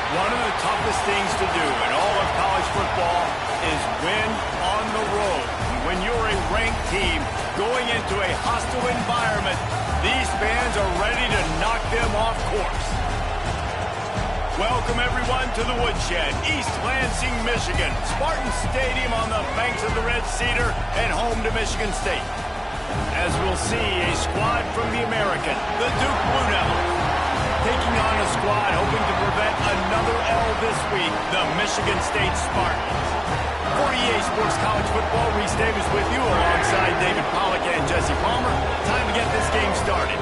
One of the toughest things to do in all of college football is win on the road. When you're a ranked team going into a hostile environment, these fans are ready to knock them off course. Welcome, everyone, to the Woodshed, East Lansing, Michigan. Spartan Stadium on the banks of the Red Cedar and home to Michigan State. As we'll see, a squad from the American, the Duke Blue Devils, taking on a squad hoping to prevent another L this week, the Michigan State Spartans. For EA Sports College Football, Reese Davis with you alongside David Pollack and Jesse Palmer. Time to get this game started.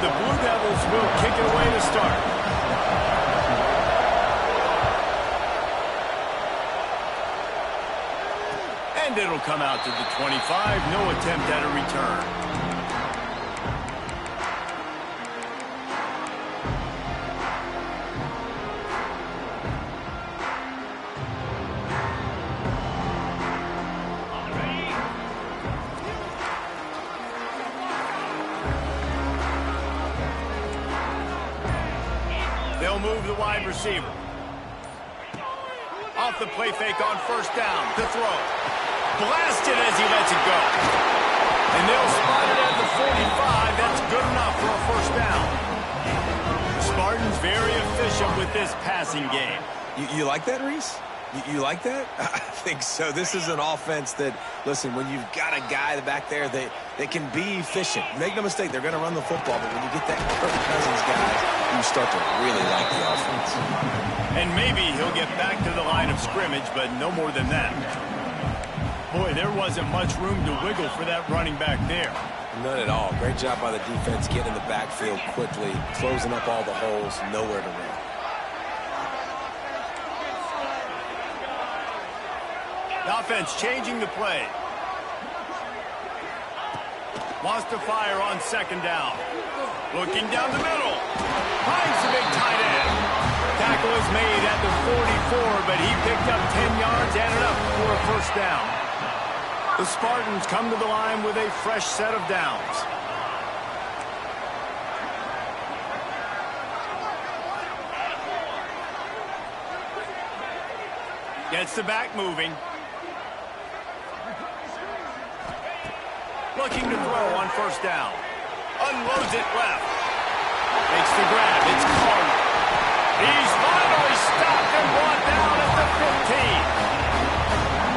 The Blue Devils will kick it away to start. And it'll come out to the 25. No attempt at a return. They'll move the wide receiver. Off the play fake on first down to throw. Blasted as he lets it go. And they'll spot it at the 45. That's good enough for a first down. The Spartans very efficient with this passing game. You like that, Reese? You like that? I think so. This is an offense that, listen, when you've got a guy back there, they can be efficient. Make no mistake, they're going to run the football, but when you get that Kirk Cousins guy, you start to really like the offense. And maybe he'll get back to the line of scrimmage, but no more than that. Boy, there wasn't much room to wiggle for that running back there. None at all. Great job by the defense getting in the backfield quickly, closing up all the holes, nowhere to run. The offense changing the play. Wants to fire on second down. Looking down the middle. Finds the big tight end. Tackle is made at the 44, but he picked up 10 yards and enough for a first down. The Spartans come to the line with a fresh set of downs. Gets the back moving. Looking to throw on first down. Unloads it left. Makes the grab. It's Carter. He's finally stopped and brought down at the 15.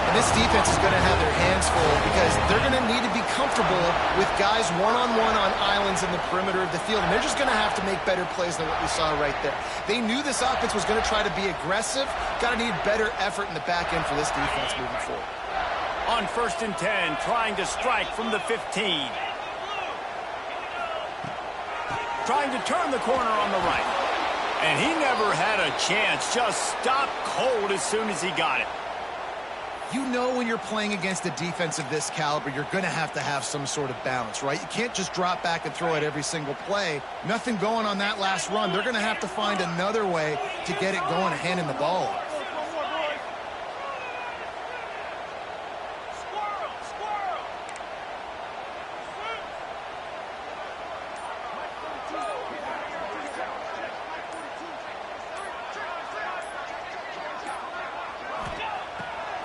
And this defense is going to have their hands full because they're going to need to be comfortable with guys one-on-one on islands in the perimeter of the field. And they're just going to have to make better plays than what we saw right there. They knew this offense was going to try to be aggressive. Got to need better effort in the back end for this defense moving forward. On first and 10, trying to strike from the 15. Trying to turn the corner on the right. And he never had a chance. Just stopped cold as soon as he got it. You know when you're playing against a defense of this caliber, you're going to have some sort of balance, right? You can't just drop back and throw it every single play. Nothing going on that last run. They're going to have to find another way to get it going and handing the ball off.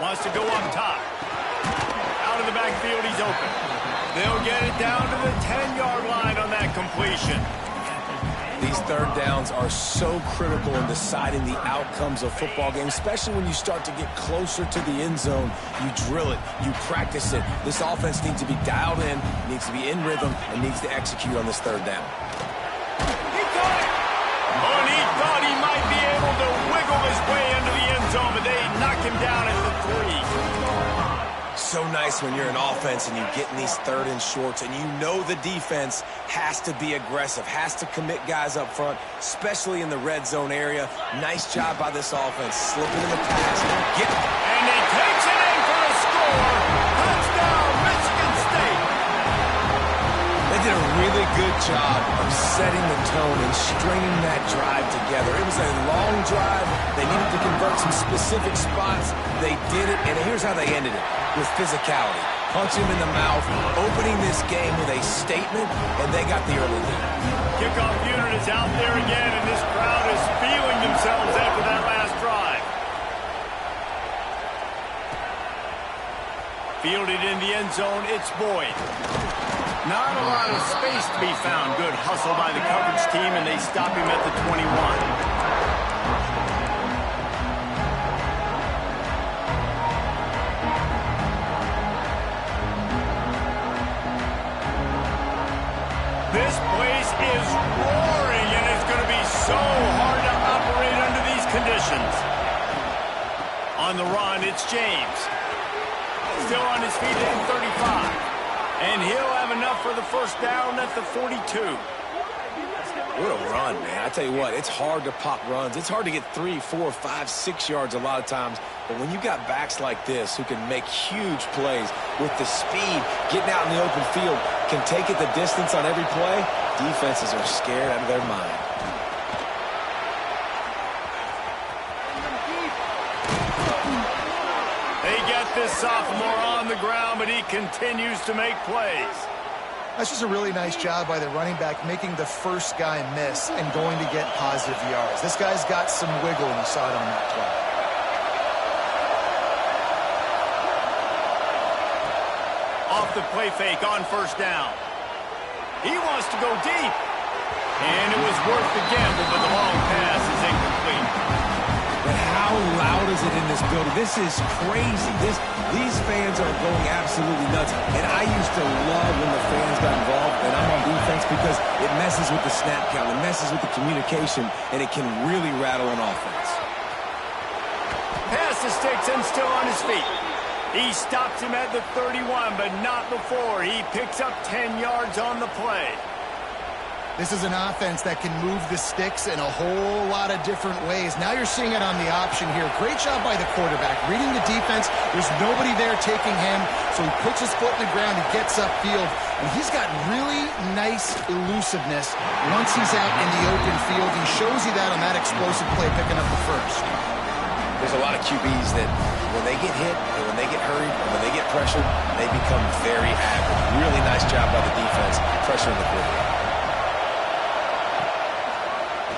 Wants to go up top. Out of the backfield, he's open. They'll get it down to the 10-yard line on that completion. These third downs are so critical in deciding the outcomes of football games, especially when you start to get closer to the end zone. You drill it, you practice it. This offense needs to be dialed in, needs to be in rhythm, and needs to execute on this third down. He got it! Oh, and he thought he might be able to wiggle his way into the end zone, but they knocked him down at the 3. So nice when you're an offense and you get in these third and shorts and you know the defense has to be aggressive, has to commit guys up front, especially in the red zone area. Nice job by this offense, slipping in the pass. And he takes it in for a score. Touchdown, Michigan State. They did a really good job of setting the tone and stringing that drive together. It was a long drive. They needed to convert some specific spots. They did it, and here's how they ended it, with physicality. Punch him in the mouth, opening this game with a statement, and they got the early lead. Kickoff unit is out there again, and this crowd is feeling themselves after that last drive. Fielded in the end zone, it's Boyd. Not a lot of space to be found. Good hustle by the coverage team, and they stop him at the 21. This place is roaring, and it's going to be so hard to operate under these conditions. On the run, it's James. Still on his feet at the 35. And he'll have enough for the first down at the 42. What a run, man. I tell you what, it's hard to pop runs. It's hard to get 3, 4, 5, 6 yards a lot of times. But when you got backs like this who can make huge plays with the speed, getting out in the open field, can take it the distance on every play, defenses are scared out of their mind. They get this sophomore on the ground, but he continues to make plays. That's just a really nice job by the running back, making the first guy miss and going to get positive yards. This guy's got some wiggle, and you saw it on that play. Off the play fake on first down. He wants to go deep. And it was worth the gamble, but the long pass is incomplete. But how loud is it in this building? This is crazy. These fans are going absolutely nuts. And I used to love when the fans got involved, and I'm on defense, because it messes with the snap count, it messes with the communication, and it can really rattle an offense. Pass to Stigson, still on his feet. He stops him at the 31, but not before. He picks up 10 yards on the play. This is an offense that can move the sticks in a whole lot of different ways. Now you're seeing it on the option here. Great job by the quarterback. Reading the defense, there's nobody there taking him, so he puts his foot in the ground, he gets upfield, and he's got really nice elusiveness once he's out in the open field. He shows you that on that explosive play, picking up the first. There's a lot of QBs that when they get hit and when they get hurried and when they get pressured, they become very active. Really nice job by the defense, pressuring the quarterback.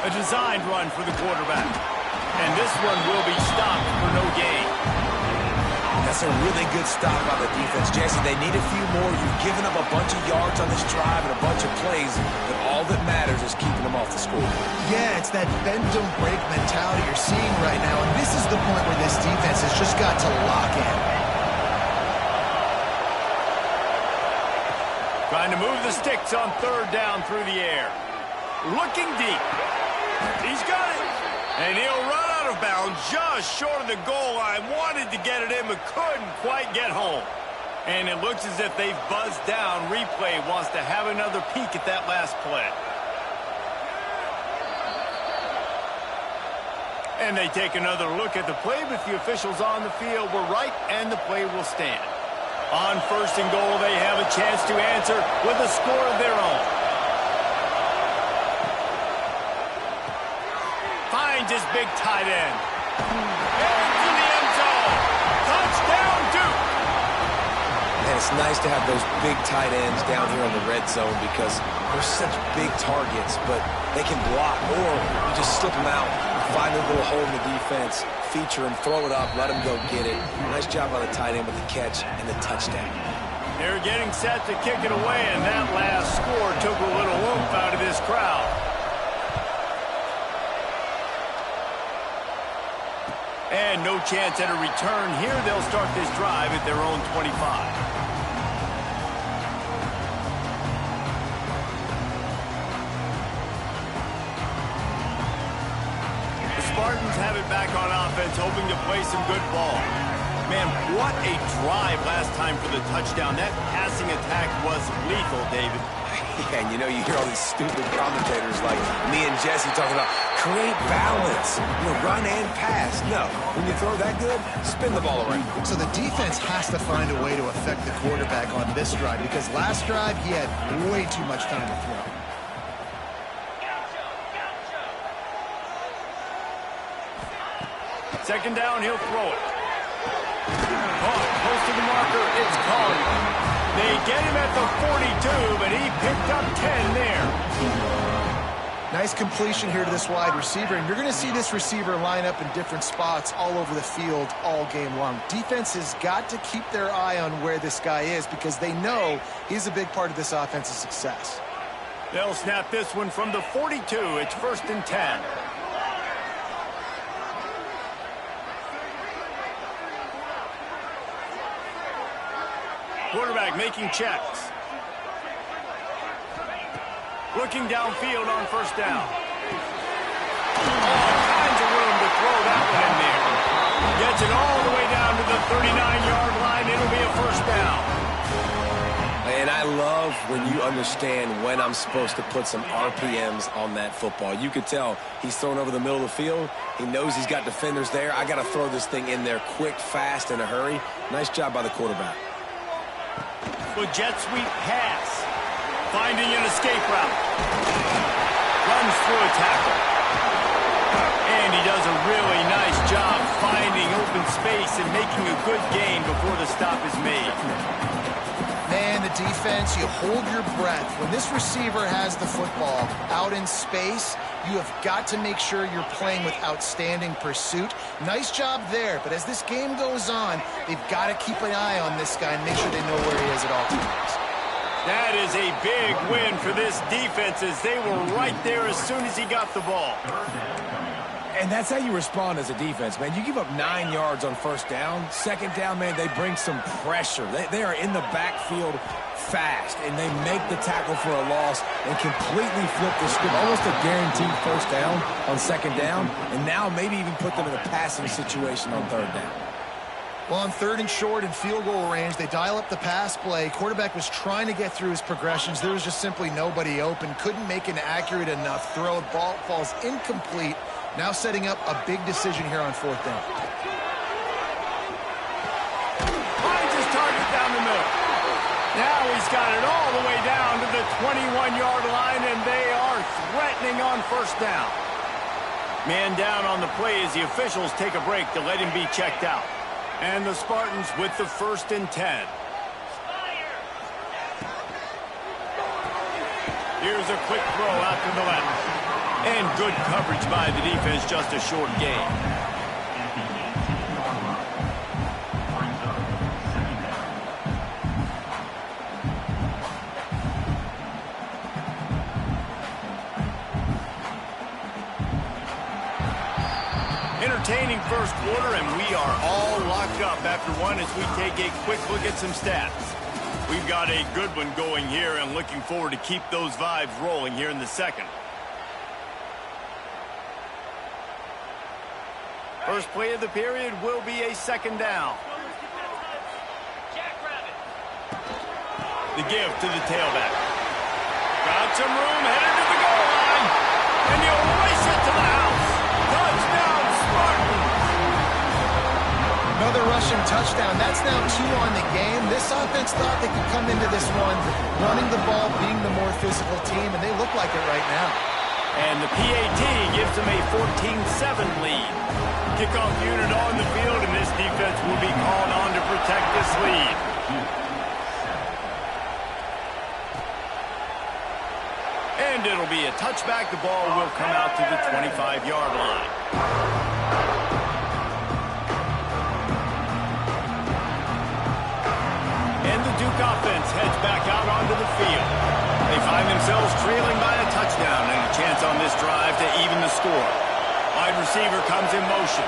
A designed run for the quarterback. And this one will be stopped for no gain. That's a really good stop by the defense. Jesse, they need a few more. You've given up a bunch of yards on this drive and a bunch of plays, but all that matters is keeping them off the score. Yeah, it's that bend don't break mentality you're seeing right now, and this is the point where this defense has just got to lock in. Trying to move the sticks on third down through the air. Looking deep. He's got it. And he'll run out of bounds just short of the goal line. Wanted to get it in, but couldn't quite get home. And it looks as if they've buzzed down. Replay wants to have another peek at that last play. And they take another look at the play, but the officials on the field were right, and the play will stand. On first and goal, they have a chance to answer with a score of their own. Finds his big tight end. Into the end zone. Touchdown, Duke. And it's nice to have those big tight ends down here in the red zone because they're such big targets, but they can block, or you just slip them out, find a little hole in the defense, feature him, throw it up, let him go get it. Nice job by the tight end with the catch and the touchdown. They're getting set to kick it away, and that last score took a little oomph out of this crowd. And no chance at a return here. They'll start this drive at their own 25. The Spartans have it back on offense, hoping to play some good ball. Man, what a drive last time for the touchdown. That passing attack was lethal, David. Yeah, and you know, you hear all these stupid commentators like me and Jesse talking about create balance. Run and pass. No, when you throw that good, spin the ball around. So the defense has to find a way to affect the quarterback on this drive because last drive he had way too much time to throw. Second down, he'll throw it. Close to the marker, it's Collier. They get him at the 42, but he picked up 10 there. Nice completion here to this wide receiver, and you're going to see this receiver line up in different spots all over the field all game long. Defense has got to keep their eye on where this guy is because they know he's a big part of this offense's success. They'll snap this one from the 42. It's 1st and 10. Quarterback making checks. Looking downfield on 1st down. All kinds of room to throw that one in there. Gets it all the way down to the 39-yard line. It'll be a 1st down. And I love when you understand when I'm supposed to put some RPMs on that football. You could tell he's thrown over the middle of the field. He knows he's got defenders there. I got to throw this thing in there quick, fast, in a hurry. Nice job by the quarterback. With jet sweep pass. Finding an escape route. Runs through a tackle. And he does a really nice job finding open space and making a good gain before the stop is made. Man, the defense, you hold your breath. When this receiver has the football out in space, you have got to make sure you're playing with outstanding pursuit. Nice job there, but as this game goes on, they've got to keep an eye on this guy and make sure they know where he is at all times. That is a big win for this defense as they were right there as soon as he got the ball. And that's how you respond as a defense, man. You give up 9 yards on 1st down. 2nd down, man, they bring some pressure. They are in the backfield fast, and they make the tackle for a loss and completely flip the script. Almost a guaranteed 1st down on 2nd down, and now maybe even put them in a passing situation on 3rd down. Well, on 3rd and short and field goal range, they dial up the pass play. Quarterback was trying to get through his progressions. There was just simply nobody open. Couldn't make an accurate enough throw. Ball falls incomplete. Now setting up a big decision here on 4th down. Finds his target down the middle. Now he's got it all the way down to the 21-yard line, and they are threatening on 1st down. Man down on the play as the officials take a break to let him be checked out. And the Spartans with the 1st and 10. Here's a quick throw out to the left. And good coverage by the defense, just a short gain. Entertaining 1st quarter, and we are all locked up after one as we take a quick look at some stats. We've got a good one going here and looking forward to keep those vibes rolling here in the 2nd. First play of the period will be a 2nd down. The give to the tailback. Got some room, headed to the goal line. And he'll race it to the house. Touchdown, Spartans! Another rushing touchdown. That's now 2 on the game. This offense thought they could come into this one running the ball, being the more physical team, and they look like it right now. And the PAT gives them a 14-7 lead. Kickoff unit on the field, and this defense will be called on to protect this lead. And it'll be a touchback. The ball will come out to the 25-yard line. And the Duke offense heads back out onto the field. They find themselves trailing by a touchdown and a chance on this drive to even the score. Wide receiver comes in motion.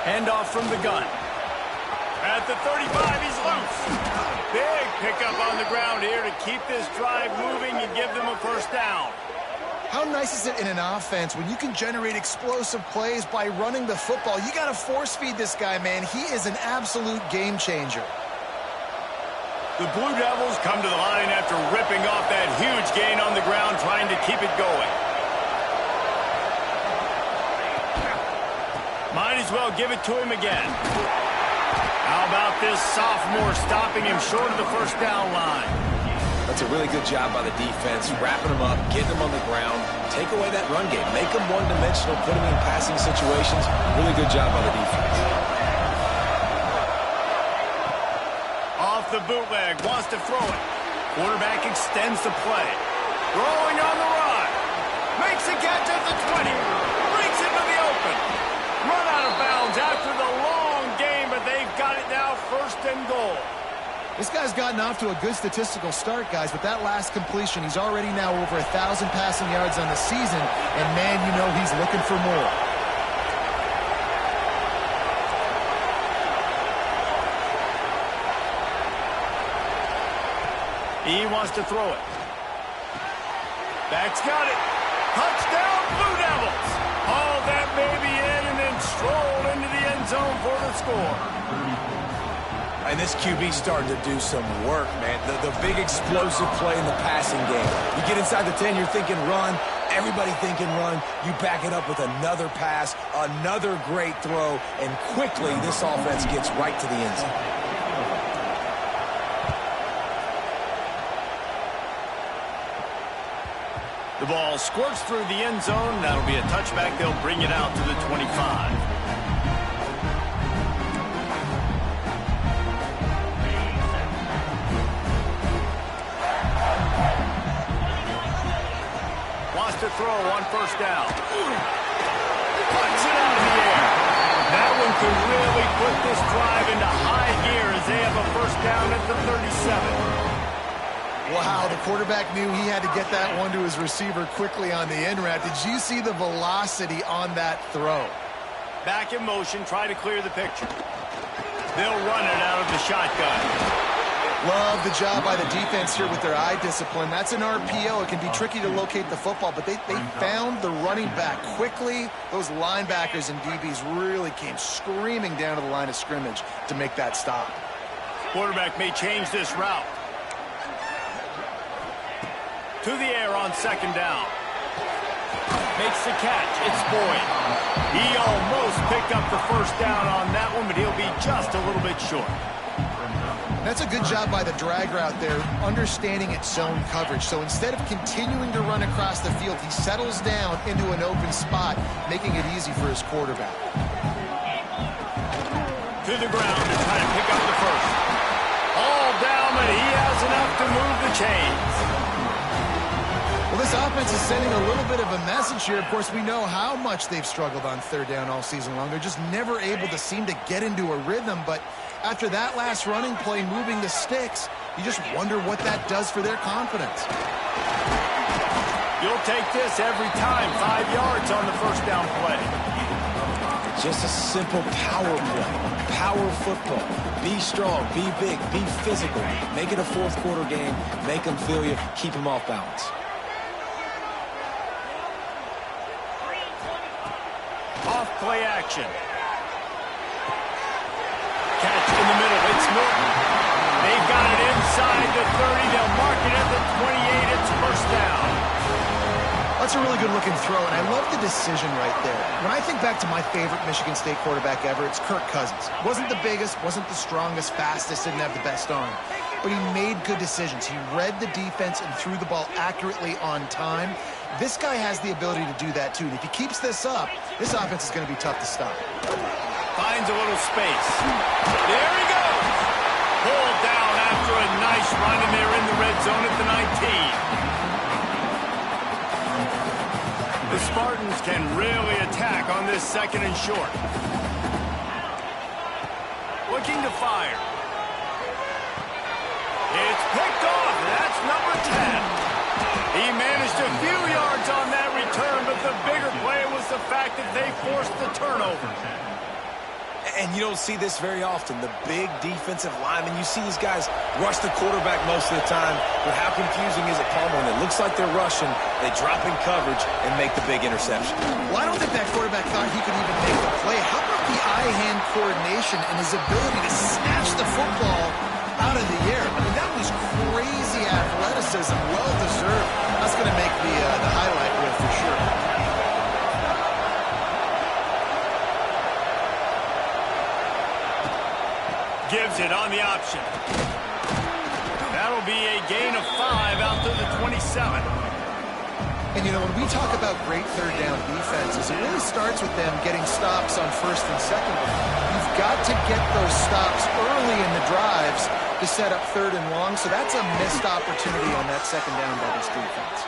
Handoff from the gun. At the 35, he's loose. Big pickup on the ground here to keep this drive moving and give them a 1st down. How nice is it in an offense when you can generate explosive plays by running the football? You got to force feed this guy, man. He is an absolute game changer. The Blue Devils come to the line after ripping off that huge gain on the ground, trying to keep it going. as well give it to him again. How about this sophomore stopping him short of the first down line? That's a really good job by the defense, wrapping him up, getting him on the ground, take away that run game, make him one-dimensional, put him in passing situations. Really good job by the defense. Off the bootleg, wants to throw it. Quarterback extends the play. Rolling on the run. Makes a catch at the 20. Brings it to the open. Run out of bounds after the long game, but they've got it now first and goal. This guy's gotten off to a good statistical start, guys. With that last completion, he's already now over 1,000 passing yards on the season, and man, you know he's looking for more. He wants to throw it. Back's got it. Touchdown, Blue Devils. Oh, that may be in, and then strolled into the end zone for the score. And this QB starting to do some work, man. The big explosive play in the passing game. You get inside the 10, you're thinking run. Everybody thinking run. You back it up with another pass, another great throw, and quickly this offense gets right to the end zone. The ball squirts through the end zone. That'll be a touchback. They'll bring it out to the 25. Wants to throw on first down. Puts it out in the air. That one could really put this drive into high gear as they have a first down at the 37. Wow, the quarterback knew he had to get that one to his receiver quickly on the in route. Did you see the velocity on that throw? Back in motion, try to clear the picture. They'll run it out of the shotgun. Love the job by the defense here with their eye discipline. That's an RPO. It can be tricky to locate the football, but they found the running back quickly. Those linebackers and DBs really came screaming down to the line of scrimmage to make that stop. Quarterback may change this route. To the air on second down. Makes the catch. It's Boyd. He almost picked up the first down on that one, but he'll be just a little bit short. That's a good job by the drag route there, understanding its zone coverage. So instead of continuing to run across the field, he settles down into an open spot, making it easy for his quarterback. To the ground to try to pick up the first. All down, but he has enough to move the chains. Well, this offense is sending a little bit of a message here. Of course, we know how much they've struggled on third down all season long. They're just never able to seem to get into a rhythm. But after that last running play, moving the sticks, you just wonder what that does for their confidence. You'll take this every time. 5 yards on the first down play. Just a simple power play. Power football. Be strong, be big, be physical. Make it a fourth quarter game. Make them feel you. Keep them off balance. Off play action. Catch in the middle. It's Norton. They've got it inside the 30. They'll mark it at the 28. It's first down. That's a really good-looking throw, and I love the decision right there. When I think back to my favorite Michigan State quarterback ever, it's Kirk Cousins. Wasn't the biggest, wasn't the strongest, fastest, didn't have the best arm. But he made good decisions. He read the defense and threw the ball accurately on time. This guy has the ability to do that, too. And if he keeps this up, this offense is going to be tough to stop. Finds a little space. There he goes. Pulled down after a nice run, and they're in the red zone at the 19. The Spartans can really attack on this second and short. Looking to fire. It's picked off. That's number 10. He managed a few yards on that return, but the bigger play was the fact that they forced the turnover. And you don't see this very often. The big defensive linemen, you see these guys rush the quarterback most of the time, but how confusing is it, Palmer? When it looks like they're rushing, they drop in coverage and make the big interception. Well, I don't think that quarterback thought he could even make the play. How about the eye-hand coordination and his ability to snatch the football out of the air? I mean, that was crazy athleticism, well-deserved. That's going to make the highlight reel for sure. interception. That'll be a gain of 5 out to the 27. And, you know, when we talk about great third down defenses, it really starts with them getting stops on first and second down. You've got to get those stops early in the drives to set up third and long, so that's a missed opportunity on that second down by this defense.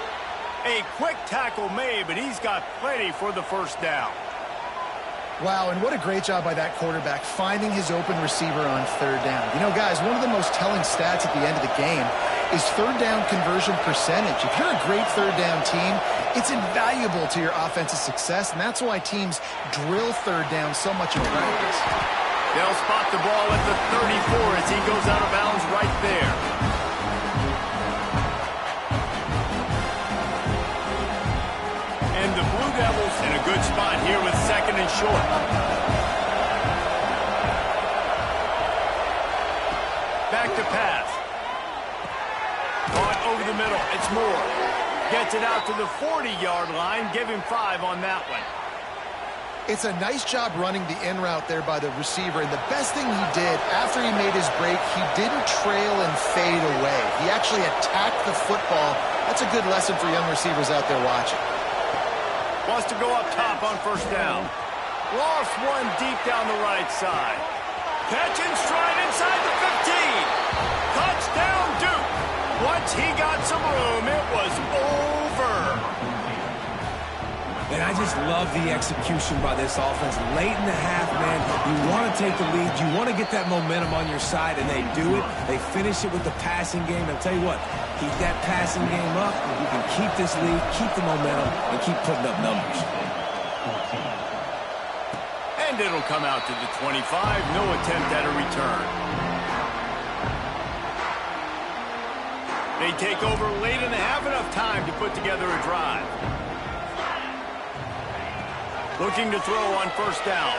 A quick tackle made, but he's got plenty for the first down. Wow, and what a great job by that quarterback finding his open receiver on third down. You know, guys, one of the most telling stats at the end of the game is third down conversion percentage. If you're a great third down team, it's invaluable to your offensive success, and that's why teams drill third down so much in practice. They'll spot the ball at the 34 as he goes out of bounds right there. And the Blue Devils in a good spot here with second and short. Back to pass. Caught over the middle. It's Moore. Gets it out to the 40-yard line. Give him 5 on that one. It's a nice job running the in route there by the receiver, and the best thing he did after he made his break, he didn't trail and fade away. He actually attacked the football. That's a good lesson for young receivers out there watching. Wants to go up top on first down. Lost one deep down the right side. Catch and stride inside the 15. Touchdown, Duke. Once he got some room, it was over. And I just love the execution by this offense. Late in the half, man, you want to take the lead. You want to get that momentum on your side, and they do it. They finish it with the passing game. I'll tell you what, keep that passing game up. You can keep this lead, keep the momentum, and keep putting up numbers. And it'll come out to the 25. No attempt at a return. They take over late in the half, enough time to put together a drive. Looking to throw on first down.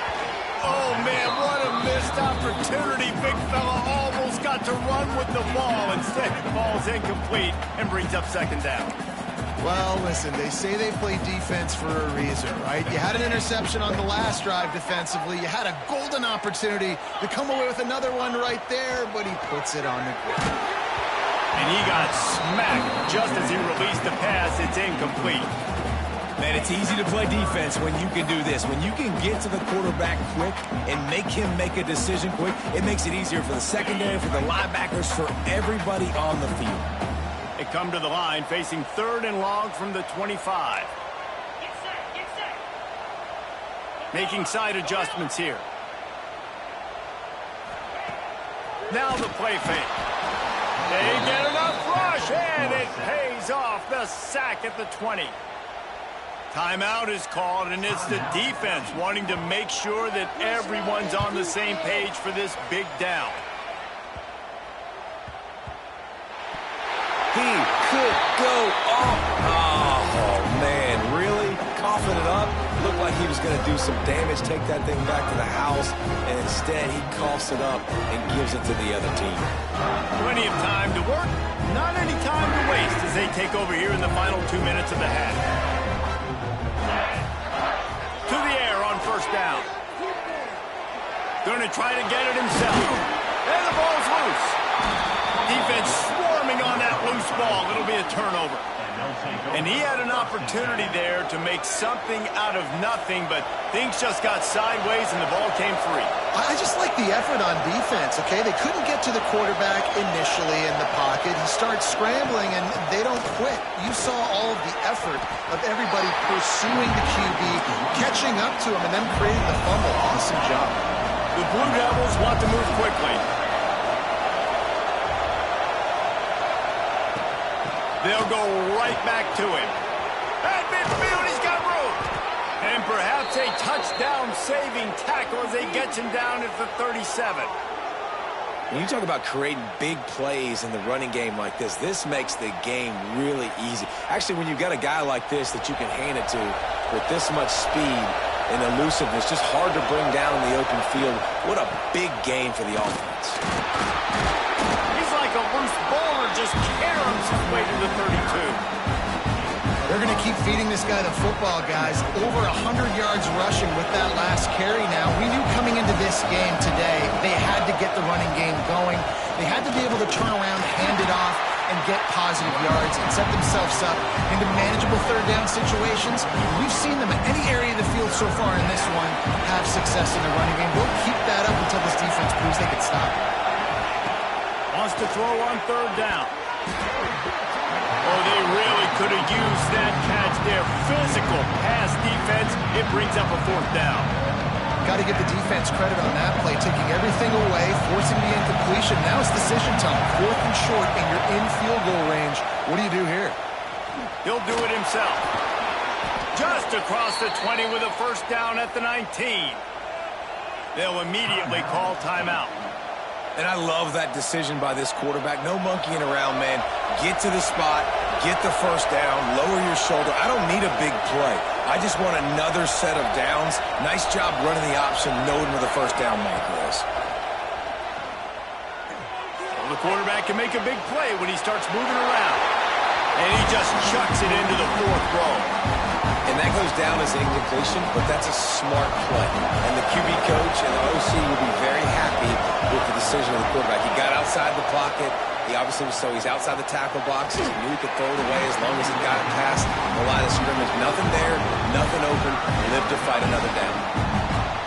Oh, man, what a missed opportunity. Big fella almost got to run with the ball. Instead, the ball's incomplete and brings up second down. Well, listen, they say they play defense for a reason, right? You had an interception on the last drive defensively. You had a golden opportunity to come away with another one right there, but he puts it on the ground. And he got smacked just as he released the pass. It's incomplete. Man, it's easy to play defense when you can do this. When you can get to the quarterback quick and make him make a decision quick, it makes it easier for the secondary, for the linebackers, for everybody on the field. They come to the line facing third and long from the 25. Get set. Making side adjustments here. Now the play fake. They get enough rush, and it pays off. The sack at the 20. Timeout is called, and it's the defense wanting to make sure that everyone's on the same page for this big down. He could go off. Oh, man, really? Coughing it up? Looked like he was going to do some damage, take that thing back to the house, and instead he coughs it up and gives it to the other team. Plenty of time to work, not any time to waste as they take over here in the final 2 minutes of the half. To the air on first down. Going to try to get it himself. And the ball's loose. Defense swarming on that loose ball. It'll be a turnover. And he had an opportunity there to make something out of nothing, but things just got sideways and the ball came free. I just like the effort on defense, okay? They couldn't get to the quarterback initially in the pocket. He starts scrambling, and they don't quit. You saw all of the effort of everybody pursuing the QB, catching up to him, and then creating the fumble. Awesome job. The Blue Devils want to move quickly. They'll go right back to him. At midfield, he's got room. And perhaps a touchdown-saving tackle as they get him down at the 37. When you talk about creating big plays in the running game like this makes the game really easy. Actually, when you've got a guy like this that you can hand it to with this much speed and elusiveness, just hard to bring down in the open field, what a big game for the offense. He's like a loose bowler, just caroms his way to the 32. They're going to keep feeding this guy the football, guys. Over 100 yards rushing with that last carry now. We knew coming into this game today, they had to get the running game going. They had to be able to turn around, hand it off, and get positive yards and set themselves up into manageable third down situations. We've seen them in any area of the field so far in this one have success in the running game. We'll keep that up until this defense proves they can stop it. Wants to throw on third down. Oh, they really could have used that catch there. Physical pass defense. It brings up a fourth down. Got to give the defense credit on that play, taking everything away, forcing the incompletion. Now it's decision time. 4th and short, and you're in field goal range. What do you do here? He'll do it himself. Just across the 20 with a first down at the 19. They'll immediately call timeout. And I love that decision by this quarterback. No monkeying around, man. Get to the spot, get the first down, lower your shoulder. I don't need a big play. I just want another set of downs. Nice job running the option, knowing where the first down marker is. Well, the quarterback can make a big play when he starts moving around. And he just chucks it into the 4th row. And that goes down as incompletion, but that's a smart play. And the QB coach and the OC will be very happy with the decision of the quarterback. He got outside the pocket. He obviously was he's outside the tackle boxes. He knew he could throw it away as long as he got it past the line of scrimmage. Nothing there, nothing open. Live to fight another down.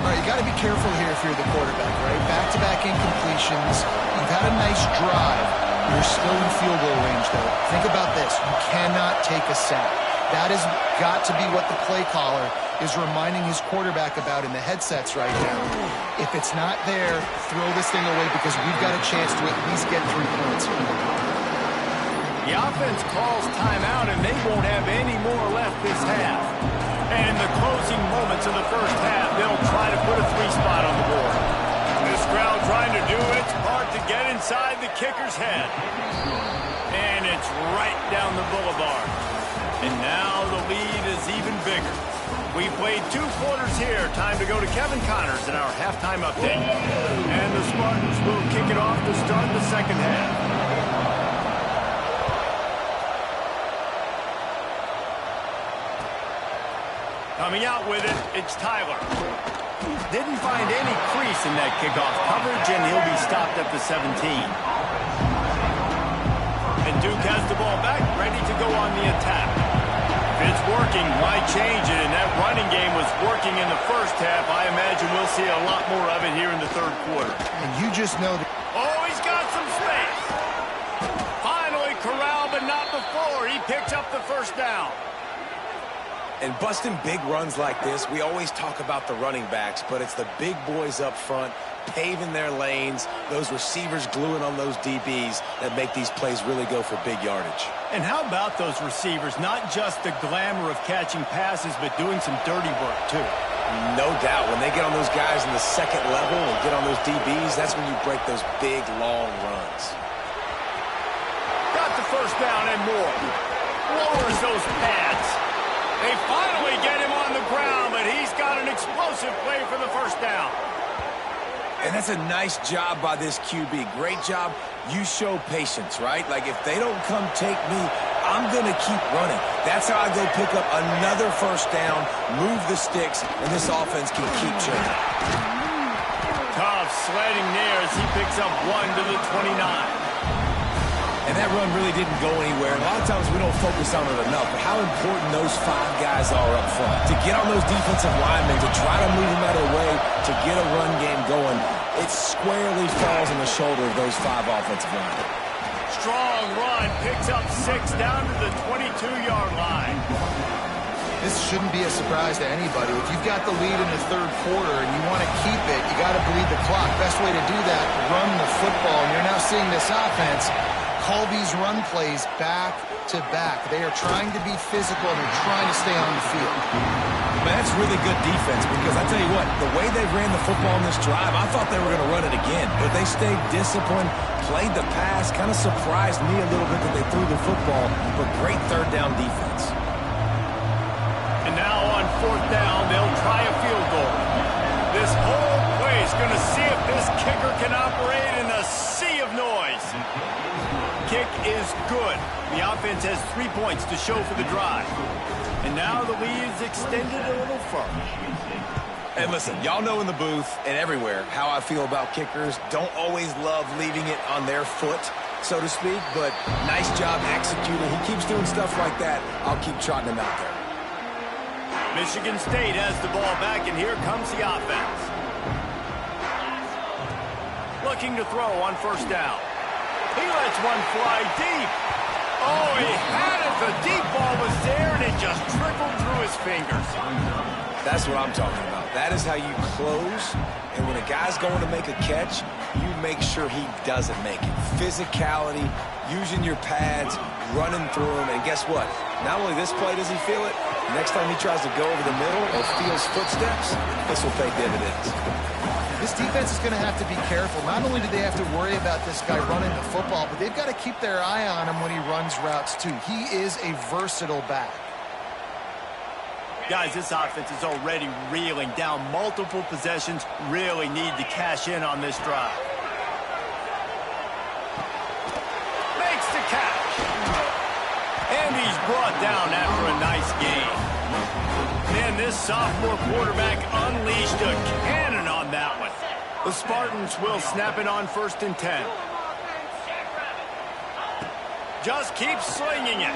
All right, you got to be careful here if you're the quarterback, right? Back-to-back incompletions. You've had a nice drive. You're still in field goal range, though. Think about this. You cannot take a sack. That has got to be what the play caller is reminding his quarterback about in the headsets right now. If it's not there, throw this thing away because we've got a chance to at least get 3 points. The offense calls timeout, and they won't have any more left this half. And in the closing moments of the first half, they'll try to put a 3 spot on the board. This crowd trying to do its part to get inside the kicker's head. And it's right down the boulevard. And now the lead is even bigger. We played 2 quarters here. Time to go to Kevin Connors in our halftime update. And the Spartans will kick it off to start the second half. Coming out with it, it's Tyler. Didn't find any crease in that kickoff coverage, and he'll be stopped at the 17. And Duke has the ball back, ready to go on the attack. If it's working, why change it? And that running game was working in the first half. I imagine we'll see a lot more of it here in the 3rd quarter. And you just know that... Oh, he's got some space. Finally corralled, but not before. He picks up the first down. And busting big runs like this, we always talk about the running backs, but it's the big boys up front, paving their lanes, those receivers gluing on those DBs that make these plays really go for big yardage. And how about those receivers? Not just the glamour of catching passes, but doing some dirty work, too. No doubt. When they get on those guys in the 2nd level and get on those DBs, that's when you break those big, long runs. Got the first down and more. Lowers those pads. They finally get him on the ground, but he's got an explosive play for the first down. And that's a nice job by this QB. Great job. You show patience, right? Like, if they don't come take me, I'm going to keep running. That's how I go pick up another first down, move the sticks, and this offense can keep churning. Tough sledding there as he picks up 1 to the 29. And that run really didn't go anywhere. And a lot of times we don't focus on it enough, but how important those 5 guys are up front. To get on those defensive linemen, to try to move them out of the way, to get a run game going, it squarely falls on the shoulder of those 5 offensive linemen. Strong run, picks up 6 down to the 22-yard line. This shouldn't be a surprise to anybody. If you've got the lead in the 3rd quarter and you want to keep it, you got to bleed the clock. Best way to do that, run the football. And you're now seeing this offense call these run plays back to back. They are trying to be physical. They're trying to stay on the field. Man, that's really good defense because I tell you what, the way they ran the football in this drive, I thought they were going to run it again. But they stayed disciplined, played the pass, kind of surprised me a little bit that they threw the football, but great 3rd down defense. And now on 4th down, they'll try a field goal. This whole play is going to see if this kicker can operate in a sea of noise. kick is good. The offense has 3 points to show for the drive. And now the lead is extended a little further. And listen, y'all know in the booth and everywhere how I feel about kickers. Don't always love leaving it on their foot, so to speak, but nice job executing. He keeps doing stuff like that. I'll keep trotting him out there. Michigan State has the ball back, and here comes the offense. Looking to throw on first down. He lets one fly deep. Oh, he had it. The deep ball was there, and it just trickled through his fingers. That's what I'm talking about. That is how you close, and when a guy's going to make a catch, you make sure he doesn't make it. Physicality, using your pads, running through him, and guess what? Not only this play does he feel it, next time he tries to go over the middle or feels footsteps, this will pay dividends. This defense is going to have to be careful. Not only do they have to worry about this guy running the football, but they've got to keep their eye on him when he runs routes too. He is a versatile back. Guys, this offense is already reeling down multiple possessions. Really need to cash in on this drive. Makes the catch. And he's brought down after a nice gain. Man, this sophomore quarterback unleashed a cannon on that one. The Spartans will snap it on 1st and 10. Just keep slinging it.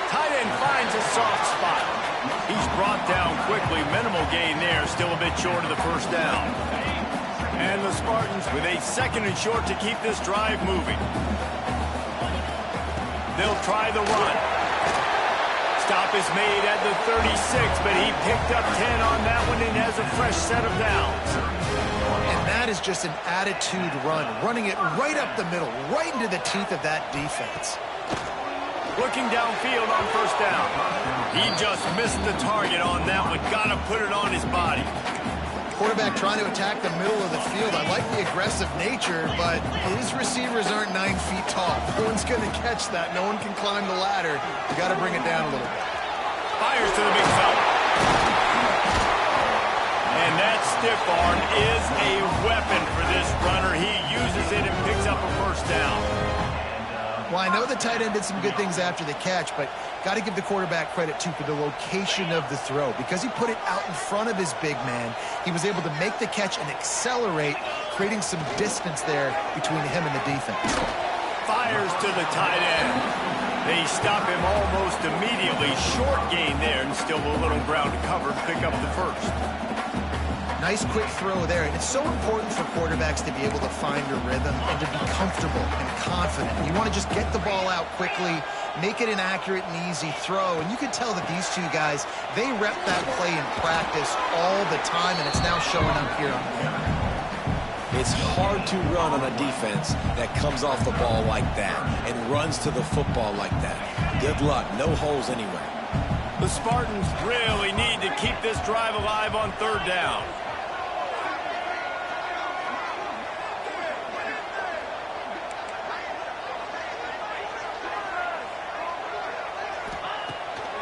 Tight end finds a soft spot. He's brought down quickly. Minimal gain there. Still a bit short of the first down. And the Spartans with a 2nd and short to keep this drive moving. They'll try the run. Stop is made at the 36, but he picked up 10 on that one and has a fresh set of downs. And that is just an attitude run, running it right up the middle, right into the teeth of that defense. Looking downfield on first down. He just missed the target on that one. Got to put it on his body. Quarterback trying to attack the middle of the field. I like the aggressive nature, but his receivers aren't 9 feet tall. No one's going to catch that. No one can climb the ladder. You got to bring it down a little bit. Fires to the big fella. And that stiff arm is a weapon for this runner. He uses it and picks up a first down. Well, I know the tight end did some good things after the catch, but got to give the quarterback credit, too, for the location of the throw. Because he put it out in front of his big man, he was able to make the catch and accelerate, creating some distance there between him and the defense. Fires to the tight end. They stop him almost immediately. Short gain there, and still a little ground to cover to pick up the first. Nice quick throw there. And it's so important for quarterbacks to be able to find a rhythm and to be comfortable and confident. You want to just get the ball out quickly, make it an accurate and easy throw. And you can tell that these two guys, they rep that play in practice all the time, and it's now showing up here on the field. It's hard to run on a defense that comes off the ball like that and runs to the football like that. Good luck. No holes anywhere. The Spartans really need to keep this drive alive on 3rd down.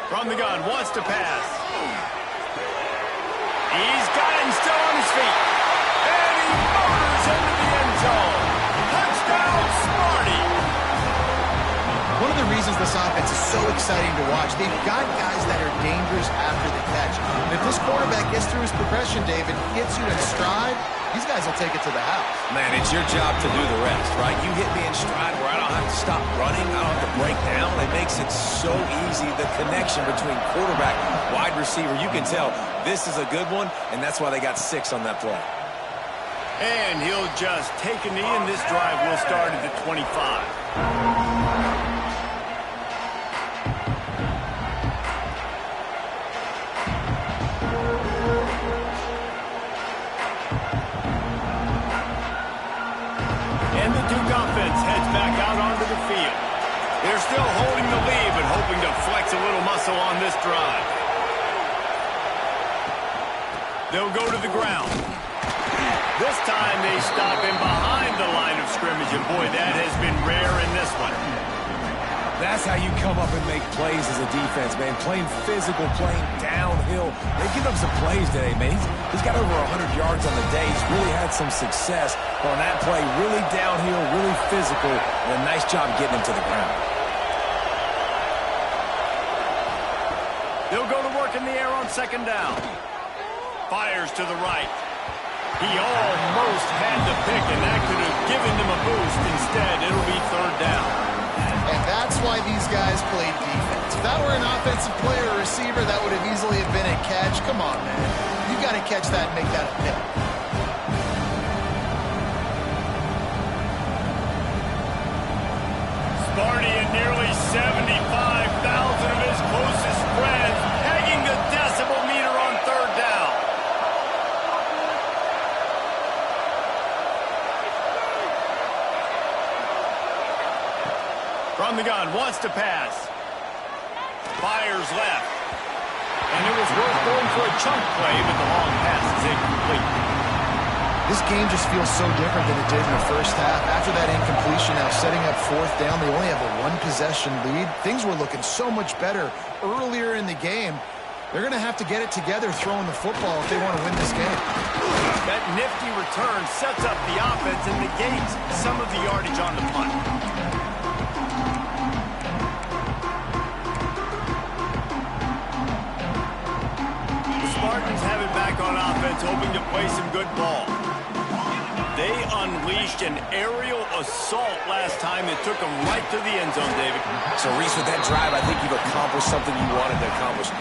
From the gun, wants to pass. He's got him still on his feet. And he motors into the end zone. Touchdown, Sparty. One of the reasons this offense is so exciting to watch, they've got guys that are dangerous after the catch. And if this quarterback gets through his progression, David, gets you in stride, these guys will take it to the house. Man, it's your job to do the rest, right? You hit me in stride where I don't have to stop running. I don't have to break down. It makes it so easy, the connection between quarterback, wide receiver. You can tell this is a good one, and that's why they got 6 on that play. And he'll just take a knee, and this drive will start at the 25. And the Duke offense heads back out onto the field. They're still holding the lead, but hoping to flex a little muscle on this drive. They'll go to the ground. This time they stop him behind the line of scrimmage, and boy, that has been rare in this one. That's how you come up and make plays as a defense, man. Playing physical, playing downhill. They've given up some plays today, man. He's got over 100 yards on the day. He's really had some success on that play. Really downhill, really physical, and a nice job getting him to the ground. They'll go to work in the air on second down. Fires to the right. He almost had the pick, and that could have given them a boost. Instead, it'll be third down. And that's why these guys played defense. If that were an offensive player or receiver, that would have easily have been a catch. Come on, man. You got to catch that and make that a pick. Sparty and nearly 75,000 of his closest friends pegging the decibel meter on third down. From the gun, wants to pass. Fires left. And it was worth going for a chunk play, but the long pass is incomplete. This game just feels so different than it did in the first half. After that incompletion, now setting up fourth down, they only have a one-possession lead. Things were looking so much better earlier in the game. They're going to have to get it together throwing the football if they want to win this game. That nifty return sets up the offense and negates some of the yardage on the punt. Spartans have it back on offense, hoping to play some good ball. They unleashed an aerial assault last time that took them right to the end zone, David. So, Reese, with that drive, I think you've accomplished something you wanted to accomplish.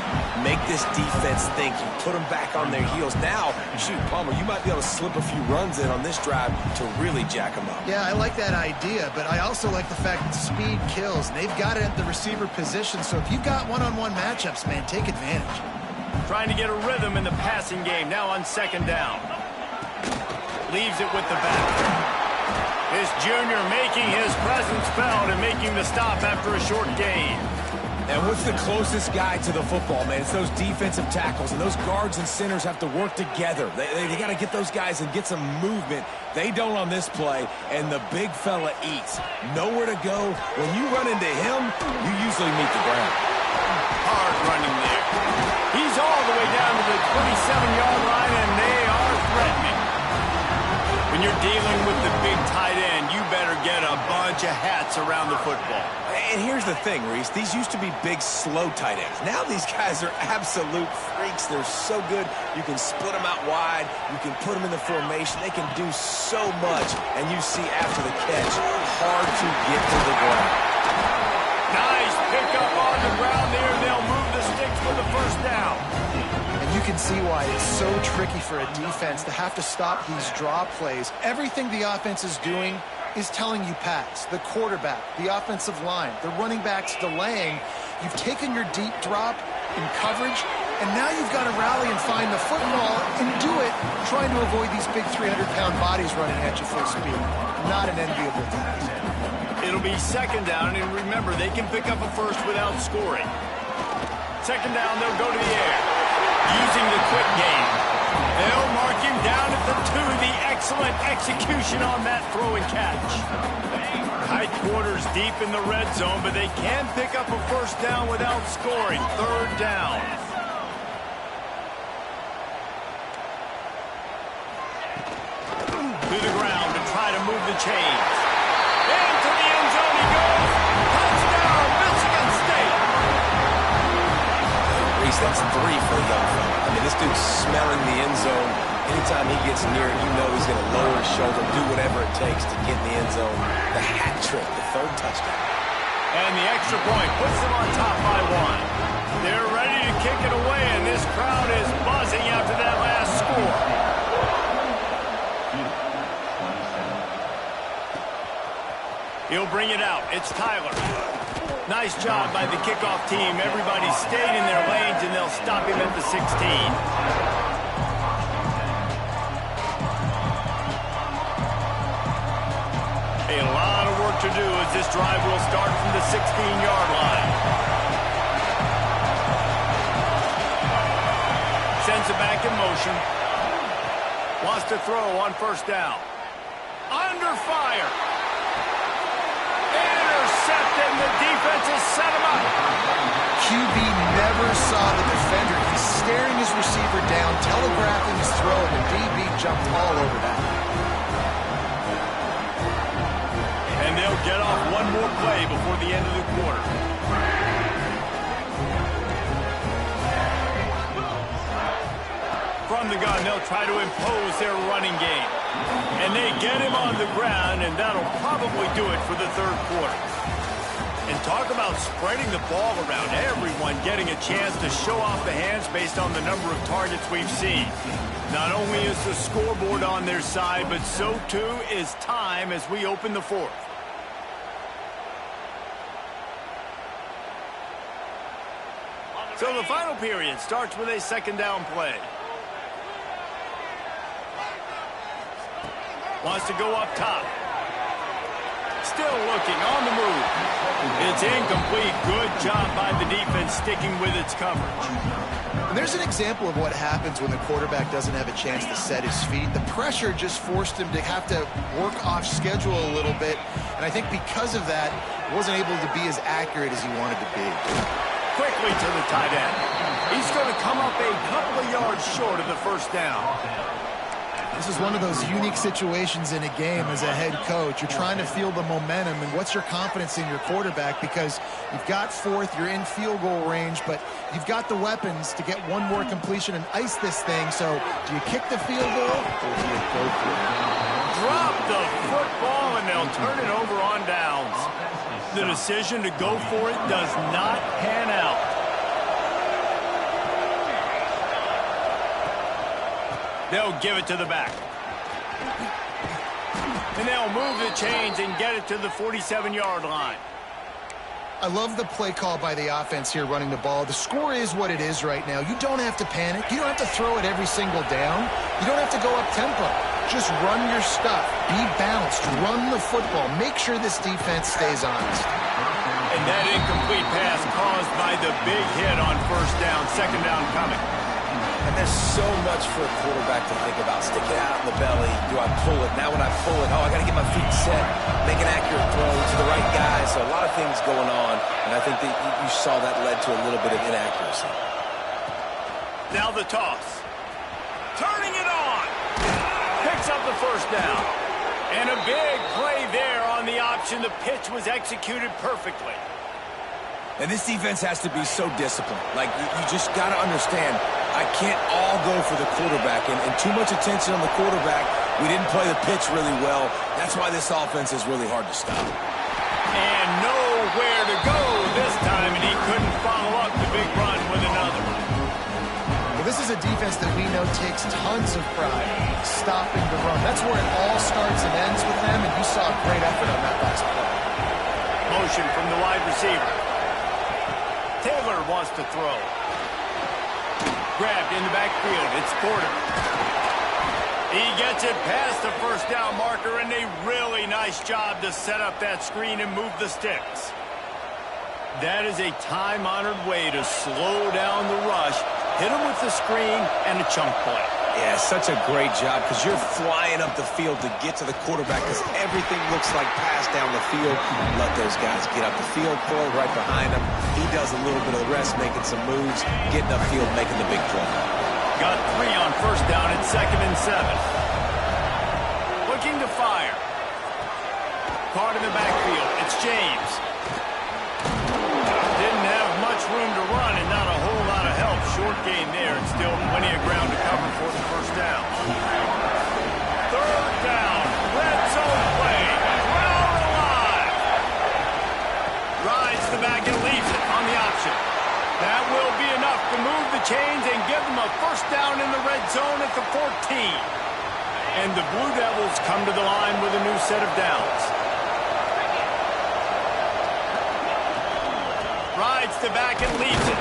Make this defense think. You put them back on their heels. Now, shoot, Palmer, you might be able to slip a few runs in on this drive to really jack them up. Yeah, I like that idea, but I also like the fact that speed kills. And they've got it at the receiver position, so if you've got one-on-one matchups, man, take advantage. Trying to get a rhythm in the passing game, now on second down. Leaves it with the back. This junior making his presence felt and making the stop after a short gain. And what's the closest guy to the football, man? It's those defensive tackles, and those guards and centers have to work together. They got to get those guys and get some movement. They don't on this play, and the big fella eats. Nowhere to go. When you run into him, you usually meet the ground. Hard running there. He's all the way down to the 27-yard line, and they are threatening. When you're dealing with the big tight end, you better get a bunch of hats around the football. And here's the thing, Reese. These used to be big, slow tight ends. Now these guys are absolute freaks. They're so good. You can split them out wide. You can put them in the formation. They can do so much. And you see after the catch, hard to get to the ground. Nice pickup on the ground there. They'll move the sticks for the first down. You can see why it's so tricky for a defense to have to stop these draw plays. Everything the offense is doing is telling you pass. The quarterback, the offensive line, the running backs delaying. You've taken your deep drop in coverage, and now you've got to rally and find the football and do it trying to avoid these big 300-pound bodies running at you full speed. Not an enviable task. It'll be second down, and remember, they can pick up a first without scoring. Second down, they'll go to the air. Using the quick game. They'll mark him down at the 2. The excellent execution on that throw and catch. Tight quarters deep in the red zone, but they can pick up a first down without scoring. Third down. To the ground to try to move the chains. Into the end zone he goes. Touchdown, Michigan State. Reese, that's 3 for a young fella. I mean, this dude's smelling the end zone. Anytime he gets near it, you know he's going to lower his shoulder, do whatever it takes to get in the end zone. The hat trick, the third touchdown. And the extra point puts them on top by 1. They're ready to kick it away, and this crowd is buzzing after that last score. He'll bring it out. It's Tyler. Nice job by the kickoff team. Everybody stayed in their lanes, and they'll stop him at the 16. A lot of work to do as this drive will start from the 16-yard line. Sends it back in motion. Wants to throw on first down. Under fire. Intercepted. intercepted, and the defense has set him up. QB never saw the defender. He's staring his receiver down, telegraphing his throw, and the DB jumped all over that. And they'll get off one more play before the end of the quarter. From the gun, they'll try to impose their running game. And they get him on the ground, and that'll probably do it for the third quarter. And talk about spreading the ball around, everyone getting a chance to show off the hands based on the number of targets we've seen. Not only is the scoreboard on their side, but so too is time as we open the fourth. So the final period starts with a second down play. Wants to go up top. Still looking on the move. It's incomplete. Good job by the defense sticking with its coverage. And there's an example of what happens when the quarterback doesn't have a chance to set his feet. The pressure just forced him to have to work off schedule a little bit. And I think because of that, wasn't able to be as accurate as he wanted to be. Quickly to the tight end. He's going to come up a couple of yards short of the first down. This is one of those unique situations in a game as a head coach. You're trying to feel the momentum, and what's your confidence in your quarterback? Because you've got fourth, you're in field goal range, but you've got the weapons to get one more completion and ice this thing. So do you kick the field goal or do you go for it? Drop the football, and they'll turn it over on downs. The decision to go for it does not pan out. They'll give it to the back. And they'll move the chains and get it to the 47-yard line. I love the play call by the offense here running the ball. The score is what it is right now. You don't have to panic. You don't have to throw it every single down. You don't have to go up tempo. Just run your stuff. Be balanced. Run the football. Make sure this defense stays honest. And that incomplete pass caused by the big hit on first down. Second down coming. And there's so much for a quarterback to think about. Stick it out in the belly. Do I pull it? Now when I pull it, I got to get my feet set. Make an accurate throw to the right guy. So a lot of things going on. And I think that you saw that led to a little bit of inaccuracy. Now the toss. Turning it on. Picks up the first down. And a big play there on the option. The pitch was executed perfectly. And this defense has to be so disciplined. Like, you just got to understand, I can't all go for the quarterback. And too much attention on the quarterback. We didn't play the pitch really well. That's why this offense is really hard to stop. And nowhere to go this time, and he couldn't follow up the big run with another. Well, this is a defense that we know takes tons of pride stopping the run. That's where it all starts and ends with them, and you saw a great effort on that last play. Motion from the wide receiver. Taylor wants to throw. Grabbed in the backfield. It's Porter. He gets it past the first down marker, and a really nice job to set up that screen and move the sticks. That is a time-honored way to slow down the rush, hit him with the screen, and a chunk play. Yeah, such a great job because you're flying up the field to get to the quarterback because everything looks like pass down the field. Let those guys get up the field, throw right behind him. He does a little bit of the rest, making some moves, getting upfield, making the big play. Got 3 on first down at 2nd and 7. Looking to fire. Card in the backfield. It's James. Didn't have much room to run and not a whole lot of help. Short gain there and still plenty of ground to cover for the first down. Third down. Red zone play. Crowd alive. Rides the back and leaves it on the option. That will be enough to move the chains and give them a first down in the red zone at the 14. And the Blue Devils come to the line with a new set of downs. Rides the back and leaves it.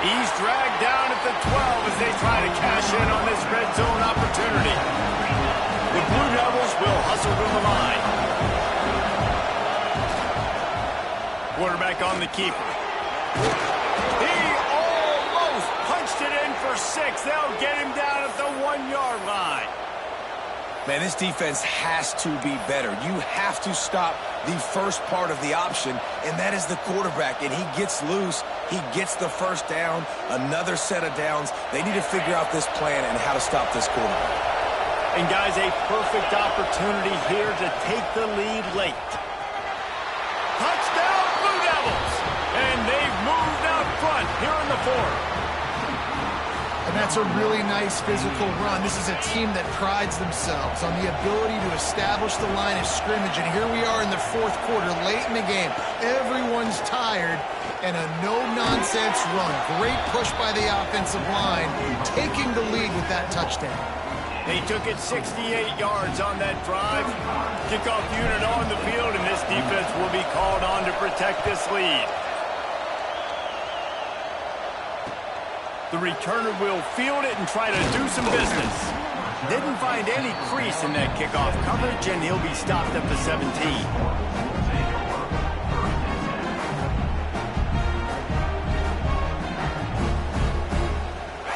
He's dragged down at the 12 as they try to cash in on this red zone opportunity. The Blue Devils will hustle to the line. Quarterback on the keeper. He almost punched it in for 6. They'll get him down at the 1-yard line. Man, this defense has to be better. You have to stop the first part of the option, and that is the quarterback. And he gets loose. He gets the first down, another set of downs. They need to figure out this plan and how to stop this quarterback. And, guys, a perfect opportunity here to take the lead late. Touchdown, Blue Devils! And they've moved out front here in the fourth. And that's a really nice physical run. This is a team that prides themselves on the ability to establish the line of scrimmage. And here we are in the fourth quarter, late in the game. Everyone's tired, and a no-nonsense run. Great push by the offensive line, taking the lead with that touchdown. They took it 68 yards on that drive. Kickoff unit on the field, and this defense will be called on to protect this lead. The returner will field it and try to do some business. Didn't find any crease in that kickoff coverage, and he'll be stopped at the 17.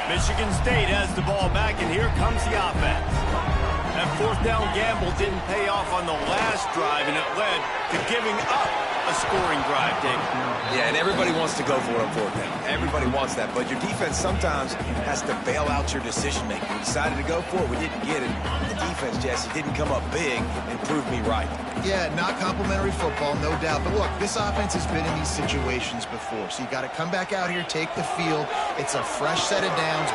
Michigan State has the ball back, and here comes the offense. That fourth down gamble didn't pay off on the last drive, and it led to giving up a scoring drive, David. Yeah, and everybody wants to go for it on fourth down. Everybody wants that, but your defense sometimes has to bail out your decision-making. We decided to go for it. We didn't get it. The defense, Jesse, didn't come up big and prove me right. Yeah, not complimentary football, no doubt. But look, this offense has been in these situations before, so you got to come back out here, take the field. It's a fresh set of downs.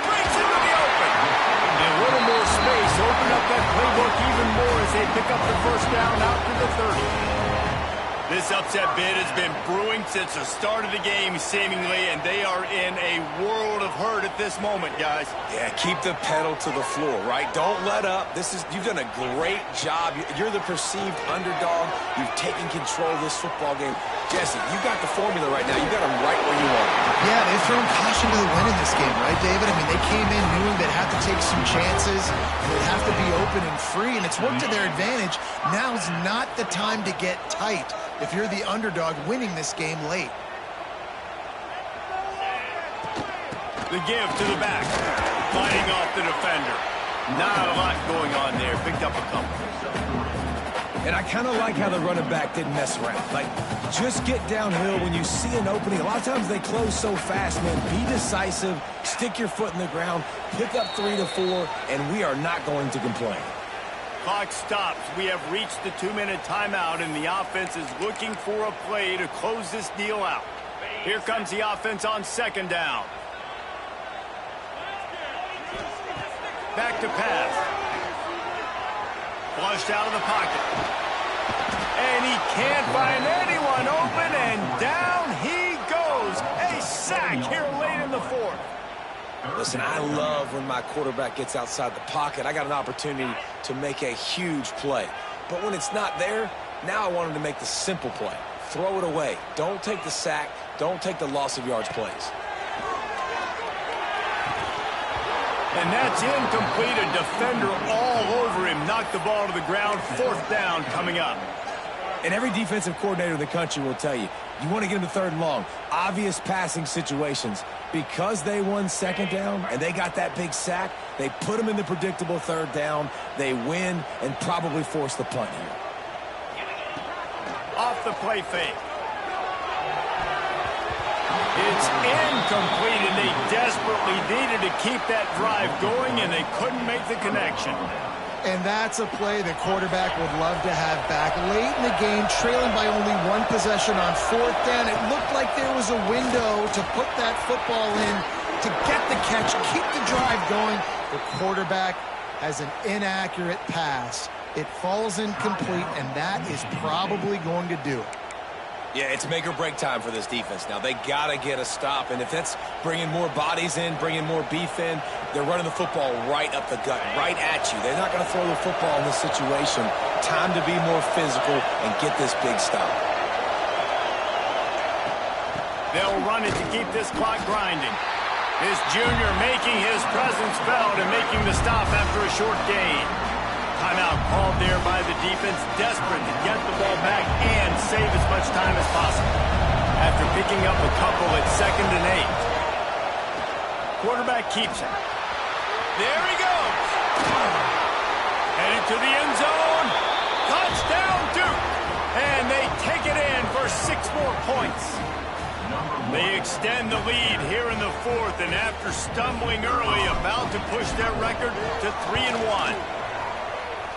Breaks into the open. And a little more space. Open up that playbook even more as they pick up the first down out to the 30. This upset bid has been brewing since the start of the game, seemingly, and they are in a world of hurt at this moment, guys. Yeah, keep the pedal to the floor, right? Don't let up. You've done a great job. You're the perceived underdog. You've taken control of this football game. Jesse, you got the formula right now. You got them right where you want them. Yeah, they've thrown caution to the wind in this game, right, David? I mean, they came in knowing they'd have to take some chances, and they'd have to be open and free, and it's worked to their advantage. Now's not the time to get tight if you're the underdog winning this game late. The give to the back. Fighting off the defender. Not a lot going on there. Picked up a couple. And I kind of like how the running back didn't mess around. Like, just get downhill when you see an opening. A lot of times they close so fast, man. Be decisive. Stick your foot in the ground. Pick up 3 to 4, and we are not going to complain. Clock stops. We have reached the 2-minute timeout, and the offense is looking for a play to close this deal out. Here comes the offense on second down. Back to pass. Flushed out of the pocket. And he can't find anyone open, and down he goes. A sack here late in the fourth. Listen, I love when my quarterback gets outside the pocket. I got an opportunity to make a huge play. But when it's not there, now I want him to make the simple play. Throw it away. Don't take the sack. Don't take the loss of yards plays. And that's incomplete. A defender all over him. Knocked the ball to the ground. Fourth down coming up. And every defensive coordinator in the country will tell you, you want to get into third and long, obvious passing situations. Because they won second down and they got that big sack, they put them in the predictable third down. They win and probably force the punt here. Off the play fake. It's incomplete, and they desperately needed to keep that drive going, and they couldn't make the connection. And that's a play the quarterback would love to have back. Late in the game, trailing by only one possession on fourth down, it looked like there was a window to put that football in, to get the catch, keep the drive going. The quarterback has an inaccurate pass. It falls incomplete, and that is probably going to do it. Yeah, it's make or break time for this defense now. They got to get a stop, and if that's bringing more bodies in, bringing more beef in, they're running the football right up the gut, right at you. They're not going to throw the football in this situation. Time to be more physical and get this big stop. They'll run it to keep this clock grinding. This junior making his presence felt and making the stop after a short gain. Timeout called there by the defense, desperate to get the ball back and save as much time as possible. After picking up a couple at 2nd and 8. Quarterback keeps it. There he goes. Headed to the end zone. Touchdown, Duke. And they take it in for 6 more points. They extend the lead here in the fourth, and after stumbling early, about to push their record to 3-1.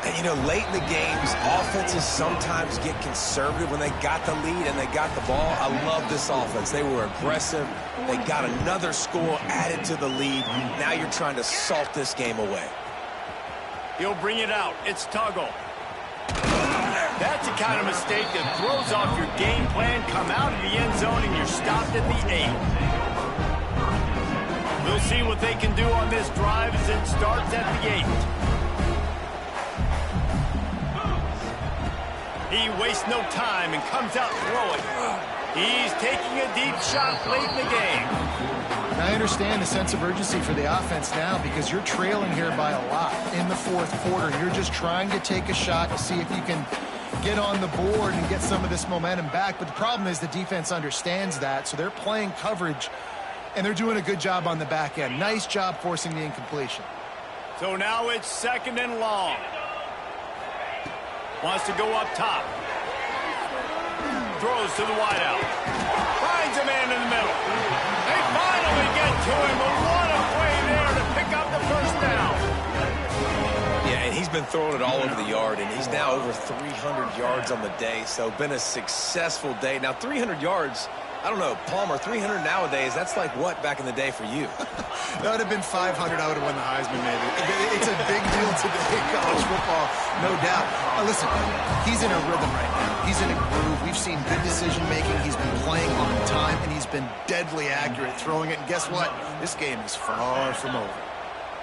And, you know, late in the games, offenses sometimes get conservative when they got the lead and they got the ball. I love this offense. They were aggressive. They got another score added to the lead. Now you're trying to salt this game away. He'll bring it out. It's Tuggle. That's the kind of mistake that throws off your game plan. Come out of the end zone and you're stopped at the 8. We'll see what they can do on this drive as it starts at the 8. He wastes no time and comes out throwing. He's taking a deep shot late in the game. I understand the sense of urgency for the offense now because you're trailing here by a lot in the fourth quarter. You're just trying to take a shot to see if you can get on the board and get some of this momentum back. But the problem is the defense understands that, so they're playing coverage, and they're doing a good job on the back end. Nice job forcing the incompletion. So now it's 2nd and long. Wants to go up top. Throws to the wideout. Finds a man in the middle. They finally get to him, but what a play there to pick up the first down. Yeah, and he's been throwing it all over the yard, and he's now over 300 yards on the day, so been a successful day. Now, 300 yards, I don't know, Palmer, 300 nowadays, that's like what back in the day for you? That would have been 500. I would have won the Heisman, maybe. It's a big deal today, college football, no doubt. Listen, he's in a rhythm right now. He's in a groove. We've seen good decision-making. He's been playing on time, and he's been deadly accurate throwing it. And guess what? This game is far from over.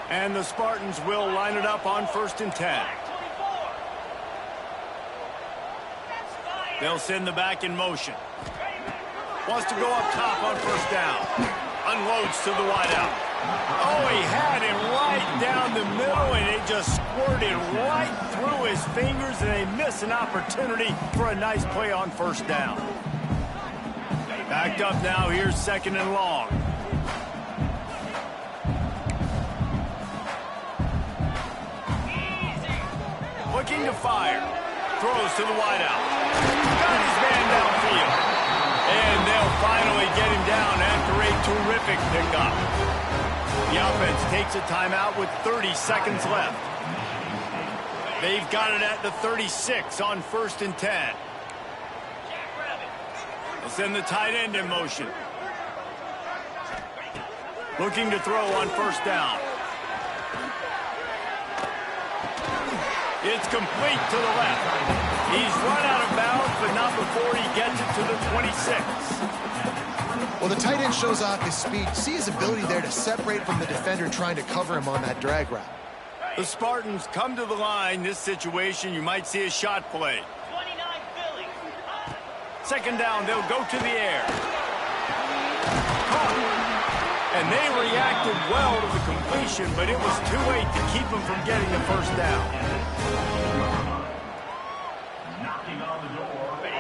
And the Spartans will line it up on 1st and 10. They'll send the back in motion. Wants to go up top on 1st down. Unloads to the wideout. Oh, he had him right down the middle, and it just squirted right through his fingers, and they miss an opportunity for a nice play on 1st down. Backed up now, here's 2nd and long. Looking to fire. Throws to the wideout. Got his man downfield. And they'll finally get him down after a terrific pickup. The offense takes a timeout with 30 seconds left. They've got it at the 36 on 1st and 10. They'll send the tight end in motion. Looking to throw on 1st down. It's complete to the left. He's run out of bounds, but not before he gets it to the 26. Well, the tight end shows off his speed. See his ability there to separate from the defender trying to cover him on that drag route. The Spartans come to the line. This situation, you might see a shot play. 2nd down, they'll go to the air. And they reacted well to the completion, but it was too late to keep them from getting the 1st down.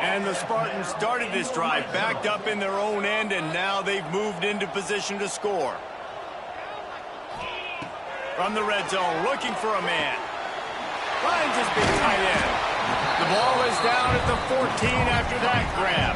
And the Spartans started this drive backed up in their own end, and now they've moved into position to score. From the red zone, looking for a man. Finds his big tight end. The ball is down at the 14 after that grab.